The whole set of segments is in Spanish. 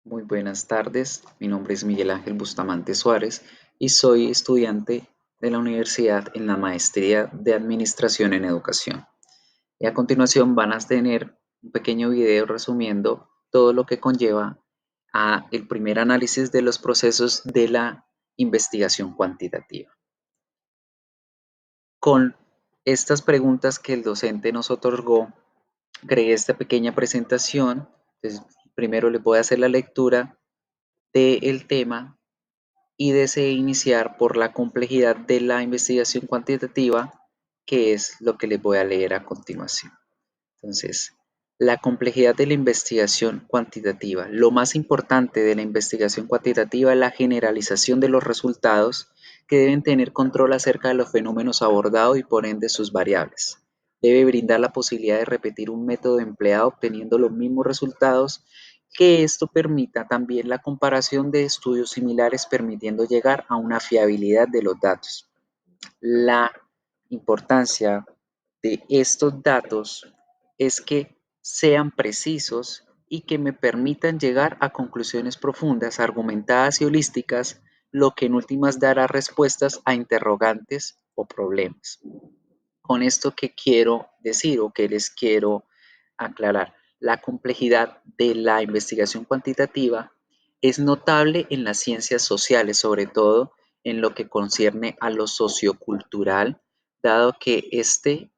Muy buenas tardes, mi nombre es Miguel Ángel Bustamante Suárez y soy estudiante de la universidad en la maestría de Administración en Educación. Y a continuación van a tener un pequeño video resumiendo todo lo que conlleva a el primer análisis de los procesos de la investigación cuantitativa. Con estas preguntas que el docente nos otorgó, creé esta pequeña presentación. Entonces, primero les voy a hacer la lectura del tema y desee iniciar por la complejidad de la investigación cuantitativa, que es lo que les voy a leer a continuación. Entonces, la complejidad de la investigación cuantitativa. Lo más importante de la investigación cuantitativa es la generalización de los resultados, que deben tener control acerca de los fenómenos abordados y por ende sus variables. Debe brindar la posibilidad de repetir un método empleado obteniendo los mismos resultados, que esto permita también la comparación de estudios similares, permitiendo llegar a una fiabilidad de los datos. La importancia de estos datos es que sean precisos y que me permitan llegar a conclusiones profundas, argumentadas y holísticas, lo que en últimas dará respuestas a interrogantes o problemas. Con esto que quiero decir o que les quiero aclarar, la complejidad de la investigación cuantitativa es notable en las ciencias sociales, sobre todo en lo que concierne a lo sociocultural, dado que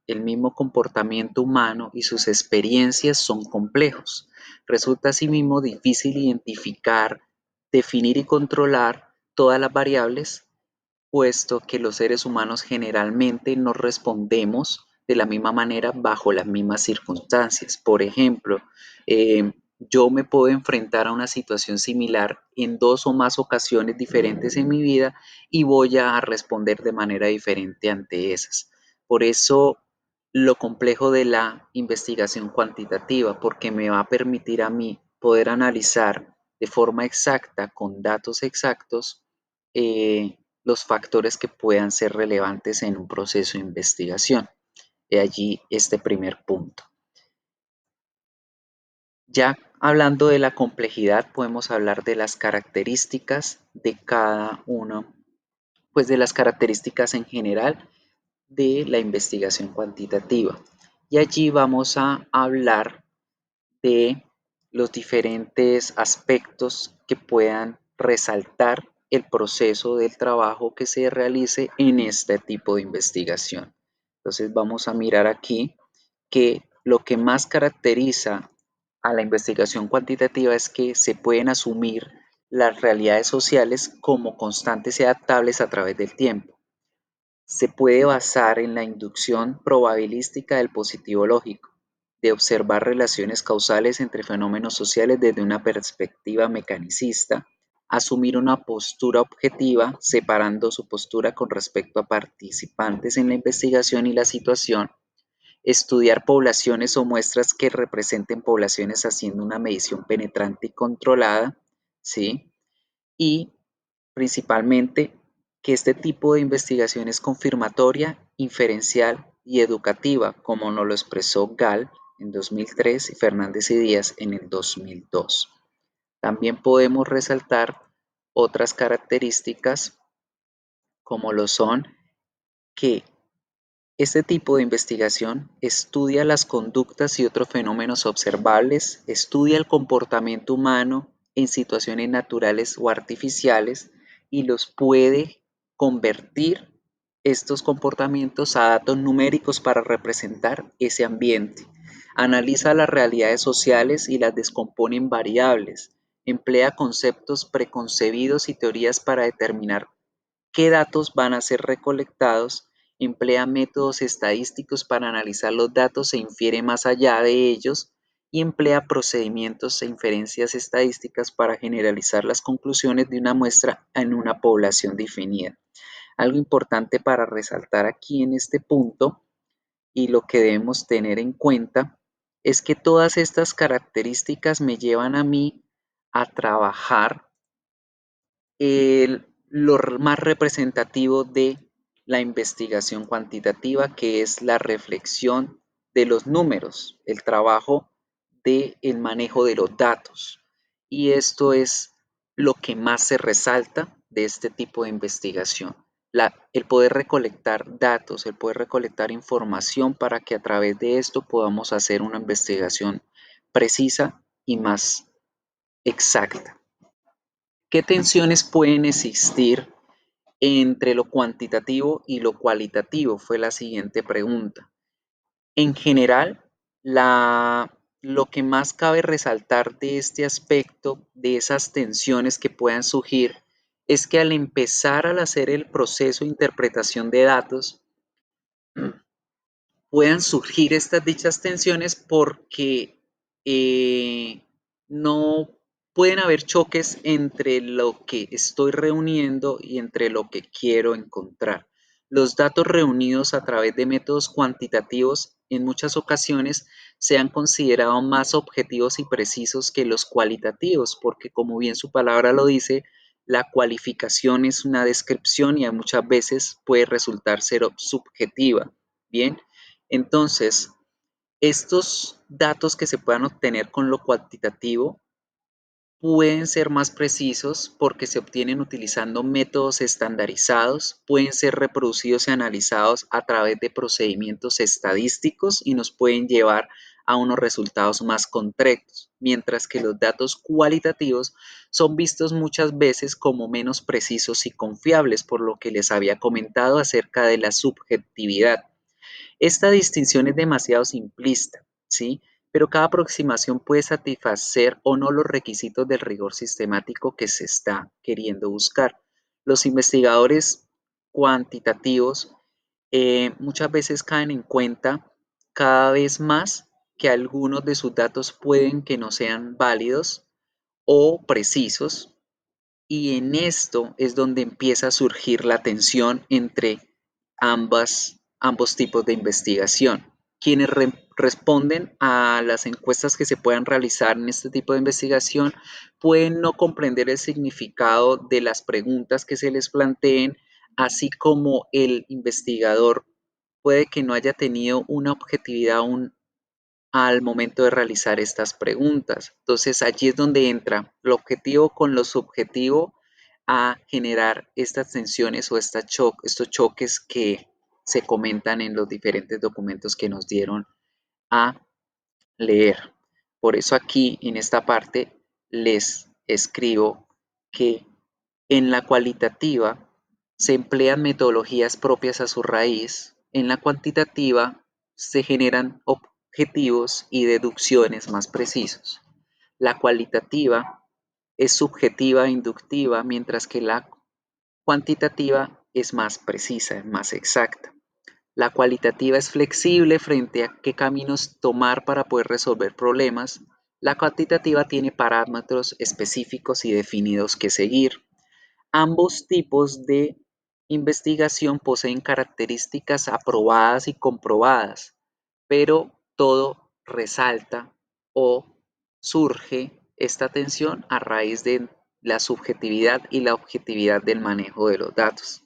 el mismo comportamiento humano y sus experiencias son complejos. Resulta asimismo difícil identificar, definir y controlar todas las variables, puesto que los seres humanos generalmente no respondemos de la misma manera bajo las mismas circunstancias. Por ejemplo, yo me puedo enfrentar a una situación similar en dos o más ocasiones diferentes en mi vida y voy a responder de manera diferente ante esas. Por eso lo complejo de la investigación cuantitativa, porque me va a permitir a mí poder analizar de forma exacta, con datos exactos, los factores que puedan ser relevantes en un proceso de investigación. De allí este primer punto. Ya hablando de la complejidad, podemos hablar de las características de cada uno, pues de las características en general de la investigación cuantitativa. Y allí vamos a hablar de los diferentes aspectos que puedan resaltar el proceso del trabajo que se realice en este tipo de investigación. Entonces vamos a mirar aquí que lo que más caracteriza a la investigación cuantitativa es que se pueden asumir las realidades sociales como constantes y adaptables a través del tiempo. Se puede basar en la inducción probabilística del positivo lógico, de observar relaciones causales entre fenómenos sociales desde una perspectiva mecanicista, asumir una postura objetiva, separando su postura con respecto a participantes en la investigación y la situación, estudiar poblaciones o muestras que representen poblaciones haciendo una medición penetrante y controlada, ¿sí? Y principalmente que este tipo de investigación es confirmatoria, inferencial y educativa, como nos lo expresó Gall en 2003 y Fernández y Díaz en el 2002. También podemos resaltar otras características como lo son que este tipo de investigación estudia las conductas y otros fenómenos observables, estudia el comportamiento humano en situaciones naturales o artificiales y los puede convertir estos comportamientos a datos numéricos para representar ese ambiente. Analiza las realidades sociales y las descompone en variables. Emplea conceptos preconcebidos y teorías para determinar qué datos van a ser recolectados, emplea métodos estadísticos para analizar los datos e infiere más allá de ellos, y emplea procedimientos e inferencias estadísticas para generalizar las conclusiones de una muestra en una población definida. Algo importante para resaltar aquí en este punto y lo que debemos tener en cuenta es que todas estas características me llevan a mí a trabajar lo más representativo de la investigación cuantitativa, que es la reflexión de los números, el trabajo del manejo de los datos. y esto es lo que más se resalta de este tipo de investigación. El poder recolectar datos, el poder recolectar información para que a través de esto podamos hacer una investigación precisa y más exacta. ¿Qué tensiones pueden existir entre lo cuantitativo y lo cualitativo? Fue la siguiente pregunta. En general, lo que más cabe resaltar de este aspecto, de esas tensiones que puedan surgir, es que al empezar a hacer el proceso de interpretación de datos, puedan surgir estas dichas tensiones porque no pueden haber choques entre lo que estoy reuniendo y entre lo que quiero encontrar. Los datos reunidos a través de métodos cuantitativos en muchas ocasiones se han considerado más objetivos y precisos que los cualitativos, porque como bien su palabra lo dice, la cualificación es una descripción y muchas veces puede resultar ser subjetiva. Bien, entonces, estos datos que se puedan obtener con lo cuantitativo pueden ser más precisos porque se obtienen utilizando métodos estandarizados, pueden ser reproducidos y analizados a través de procedimientos estadísticos y nos pueden llevar a unos resultados más concretos, mientras que los datos cualitativos son vistos muchas veces como menos precisos y confiables, por lo que les había comentado acerca de la subjetividad. Esta distinción es demasiado simplista, ¿sí? Pero cada aproximación puede satisfacer o no los requisitos del rigor sistemático que se está queriendo buscar. Los investigadores cuantitativos muchas veces caen en cuenta cada vez más que algunos de sus datos pueden que no sean válidos o precisos, y en esto es donde empieza a surgir la tensión entre ambos tipos de investigación. Quienes responden a las encuestas que se puedan realizar en este tipo de investigación pueden no comprender el significado de las preguntas que se les planteen, así como el investigador puede que no haya tenido una objetividad al momento de realizar estas preguntas. Entonces allí es donde entra lo objetivo con lo subjetivo a generar estas tensiones o estos choques que se comentan en los diferentes documentos que nos dieron a leer. Por eso aquí en esta parte les escribo que en la cualitativa se emplean metodologías propias a su raíz, en la cuantitativa se generan objetivos y deducciones más precisos. La cualitativa es subjetiva e inductiva, mientras que la cuantitativa es más precisa, es más exacta. La cualitativa es flexible frente a qué caminos tomar para poder resolver problemas. La cuantitativa tiene parámetros específicos y definidos que seguir. Ambos tipos de investigación poseen características aprobadas y comprobadas, pero todo resalta o surge esta tensión a raíz de la subjetividad y la objetividad del manejo de los datos.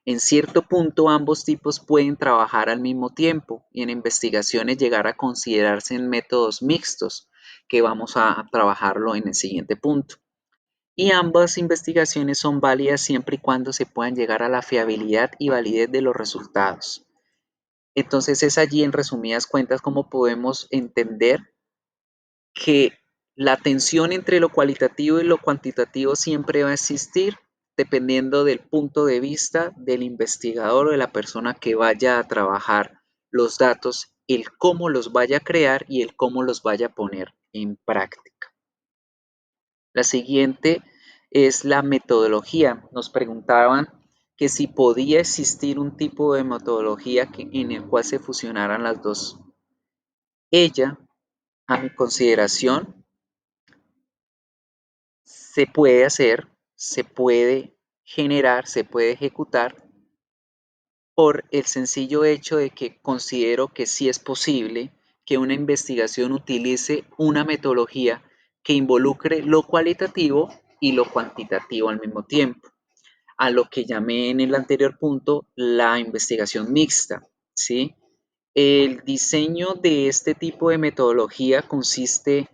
En cierto punto, ambos tipos pueden trabajar al mismo tiempo y en investigaciones llegar a considerarse en métodos mixtos, que vamos a trabajarlo en el siguiente punto. Y ambas investigaciones son válidas siempre y cuando se puedan llegar a la fiabilidad y validez de los resultados. Entonces es allí, en resumidas cuentas, como podemos entender que la tensión entre lo cualitativo y lo cuantitativo siempre va a existir dependiendo del punto de vista del investigador o de la persona que vaya a trabajar los datos, el cómo los vaya a crear y el cómo los vaya a poner en práctica. La siguiente es la metodología. Nos preguntaban que si podía existir un tipo de metodología en el cual se fusionaran las dos. Ella, a mi consideración, se puede hacer, se puede generar, se puede ejecutar por el sencillo hecho de que considero que sí es posible que una investigación utilice una metodología que involucre lo cualitativo y lo cuantitativo al mismo tiempo, a lo que llamé en el anterior punto la investigación mixta, ¿sí? El diseño de este tipo de metodología consiste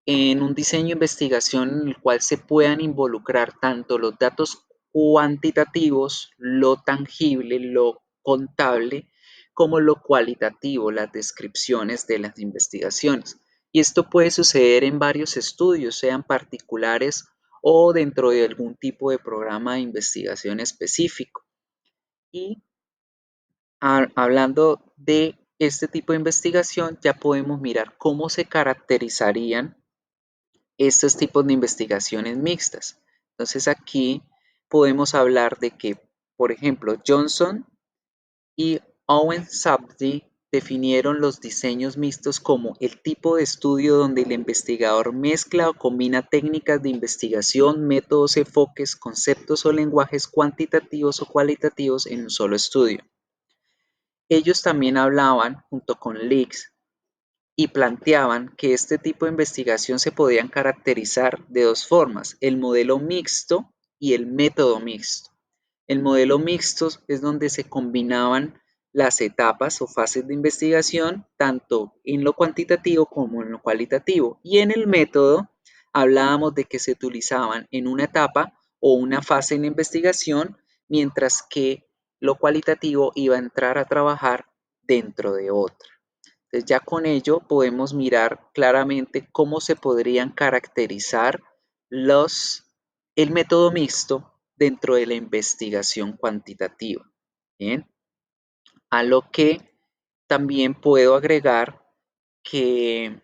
en un diseño de investigación en el cual se puedan involucrar tanto los datos cuantitativos, lo tangible, lo contable, como lo cualitativo, las descripciones de las investigaciones. Y esto puede suceder en varios estudios, sean particulares o dentro de algún tipo de programa de investigación específico. Y hablando de este tipo de investigación, ya podemos mirar cómo se caracterizarían estos tipos de investigaciones mixtas. Entonces aquí podemos hablar de que, por ejemplo, Johnson y Owen Sabdi definieron los diseños mixtos como el tipo de estudio donde el investigador mezcla o combina técnicas de investigación, métodos, enfoques, conceptos o lenguajes cuantitativos o cualitativos en un solo estudio. Ellos también hablaban, junto con Leaks, y planteaban que este tipo de investigación se podían caracterizar de dos formas, el modelo mixto y el método mixto. El modelo mixto es donde se combinaban las etapas o fases de investigación, tanto en lo cuantitativo como en lo cualitativo. Y en el método hablábamos de que se utilizaban en una etapa o una fase en la investigación, mientras que lo cualitativo iba a entrar a trabajar dentro de otra. Entonces ya con ello podemos mirar claramente cómo se podrían caracterizar el método mixto dentro de la investigación cuantitativa. Bien, a lo que también puedo agregar que,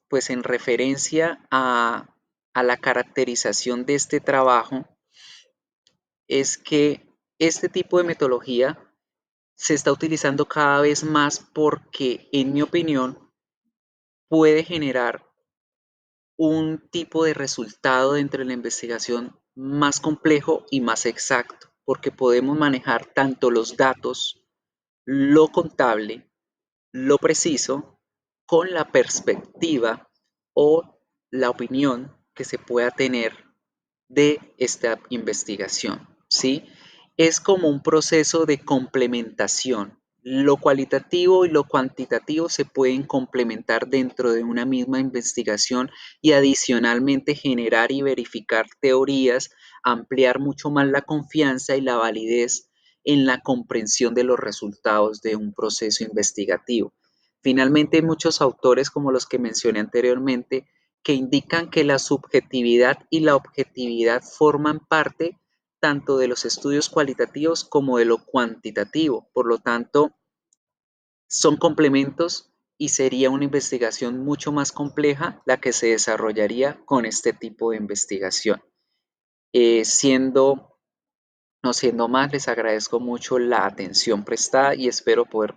pues en referencia a la caracterización de este trabajo, es que este tipo de metodología se está utilizando cada vez más porque, en mi opinión, puede generar un tipo de resultado dentro de la investigación más complejo y más exacto, porque podemos manejar tanto los datos, lo contable, lo preciso, con la perspectiva o la opinión que se pueda tener de esta investigación, ¿sí? Es como un proceso de complementación. Lo cualitativo y lo cuantitativo se pueden complementar dentro de una misma investigación y adicionalmente generar y verificar teorías, ampliar mucho más la confianza y la validez en la comprensión de los resultados de un proceso investigativo. Finalmente, hay muchos autores como los que mencioné anteriormente que indican que la subjetividad y la objetividad forman parte tanto de los estudios cualitativos como de lo cuantitativo. Por lo tanto, son complementos y sería una investigación mucho más compleja la que se desarrollaría con este tipo de investigación. No siendo más, les agradezco mucho la atención prestada y espero poder